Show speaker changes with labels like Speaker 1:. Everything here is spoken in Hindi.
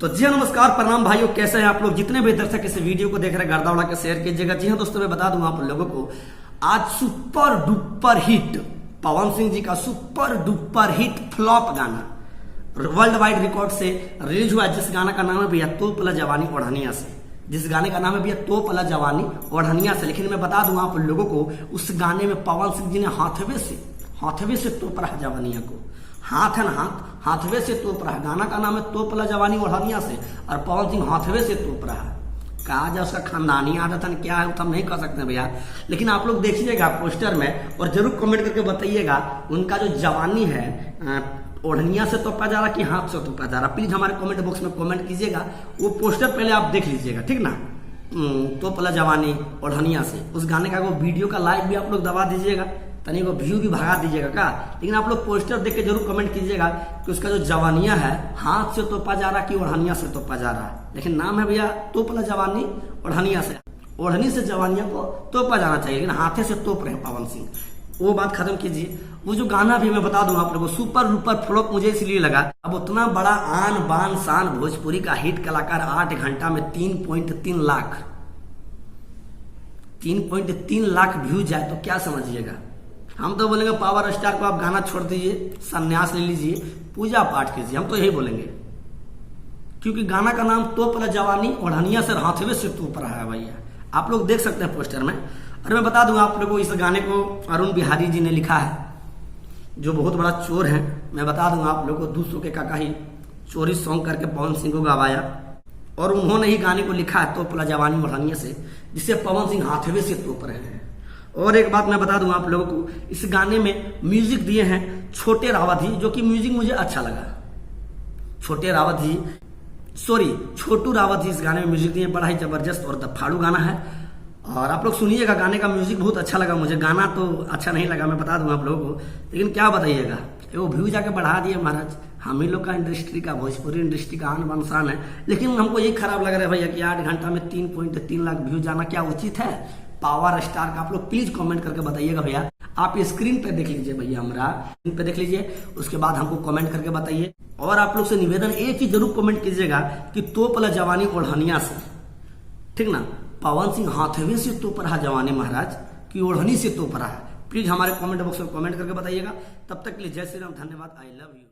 Speaker 1: तो जी हाँ, नमस्कार, प्रणाम भाइयों, कैसे हैं आप लोग। जितने भी दर्शक इस वीडियो को देख रहे हैं गर्दा उड़ा के शेयर कीजिएगा। जी हाँ दोस्तों, मैं बता दूं आप लोगों को, आज super duper hit Pawan Singh ji का सुपर डुपर हिट फ्लॉप गाना वर्ल्ड वाइड रिकॉर्ड से रिलीज हुआ, जिस गाना का नाम है भैया तो पला जवानी ओढ़निया से। जिस गाने का नाम है भैया तो पला जवानी ओढ़निया से। लेकिन मैं बता दूं आप लोगों को, उस गाने में पवन सिंह जी ने हाथवे से तोप रहा जवानिया को। हाथ है ना, हाथवे से तोप रहा। गाना का नाम है तो पला जवानी ओढ़निया से, और पवन सिंह हाथवे से तोप रहा। कहा जाए उसका खानदानी आदत है क्या है, तो हम नहीं कह सकते भैया। लेकिन आप लोग देखिएगा पोस्टर में और जरूर कमेंट करके बताइएगा, उनका जो जवानी है ओढ़निया से तोपा जा रहा कि हाथ से तोपा जा रहा। प्लीज हमारे कमेंट बॉक्स में कमेंट कीजिएगा। वो पोस्टर पहले आप देख लीजिएगा, ठीक ना। तो पला जवानी ओढ़निया से, उस गाने का वो वीडियो का लाइक भी आप लोग दबा दीजिएगा, तनी वो व्यू भी भगा दीजिएगा का। लेकिन आप लोग पोस्टर देख के जरूर कमेंट कीजिएगा कि उसका जो जवानिया है हाथ से तोपा जा रहा कि ओढ़निया से तोपा जा रहा। लेकिन नाम है भैया तो पला जवानी ओढ़निया से। ओढ़नी से जवानिया को तोपा जाना चाहिए, लेकिन हाथे से तोप रहे पवन सिंह। वो बात खत्म कीजिए। वो जो गाना भी मैं बता दूं आप लोगों को, सुपर डुपर फ्लॉप मुझे इसलिए लगा, अब उतना बड़ा आन बान शान भोजपुरी का हिट कलाकार 8 घंटा में 3.3 लाख 3.3 लाख व्यूज जाए तो क्या समझिएगा। हम तो बोलेंगे पावर स्टार को आप गाना छोड़ दीजिए, संन्यास ले लीजिए, पूजा पाठ कीजिए, हम तो यही बोलेंगे। क्योंकि गाना का नाम तो पला जवानी ओढ़निया से हाथवे से तोप रहा है भैया। आप लोग देख सकते हैं पोस्टर में। और मैं बता दूंगा आप लोगों को, इस गाने को अरुण बिहारी जी ने लिखा है, जो बहुत बड़ा चोर है। मैं बता दूंगा आप लोगों को, 200 के काका ही चोरी सॉन्ग करके पवन सिंह को गवाया, और उन्होंने ही गाने को लिखा है तो पला जवानी ओढ़निया से, जिसे पवन सिंह हाथवे से तोप रहे हैं। और एक बात मैं बता दूं आप लोगों को, इस गाने में म्यूजिक दिए हैं छोटे रावत जी, जो कि म्यूजिक मुझे अच्छा लगा। छोटू रावत जी इस गाने में म्यूजिक दिए, बड़ा ही जबरदस्त और दफाड़ू गाना है। और आप लोग सुनिएगा, गाने का म्यूजिक बहुत अच्छा लगा मुझे। गाना तो अच्छा नहीं लगा, मैं बता दूं आप लोगों को, लेकिन क्या बताइएगा, वो व्यू जाके बढ़ा दिए महाराज। हम ही लोग का इंडस्ट्री का, भोजपुरी इंडस्ट्री का आन बान शान है। लेकिन हमको ये खराब लग रहा है भैया कि 8 घंटा में 3.3 लाख व्यू जाना क्या उचित है पावर स्टार का। आप लोग प्लीज कमेंट करके बताइएगा भैया। आप ये स्क्रीन पे देख लीजिए भैया, हमारा स्क्रीन पे देख लीजिए, उसके बाद हमको कमेंट करके बताइए। और आप लोग से निवेदन एक ही जरूर कमेंट कीजिएगा कि तो पला जवानी ओढ़निया से, ठीक ना। पवन सिंह हाथवे से तोप रहा जवानी महाराज कि ओढ़नी से तोप रहा है। प्लीज हमारे कमेंट बॉक्स में कमेंट करके बताइएगा। तब तक के लिए जय श्री राम, धन्यवाद, आई लव यू।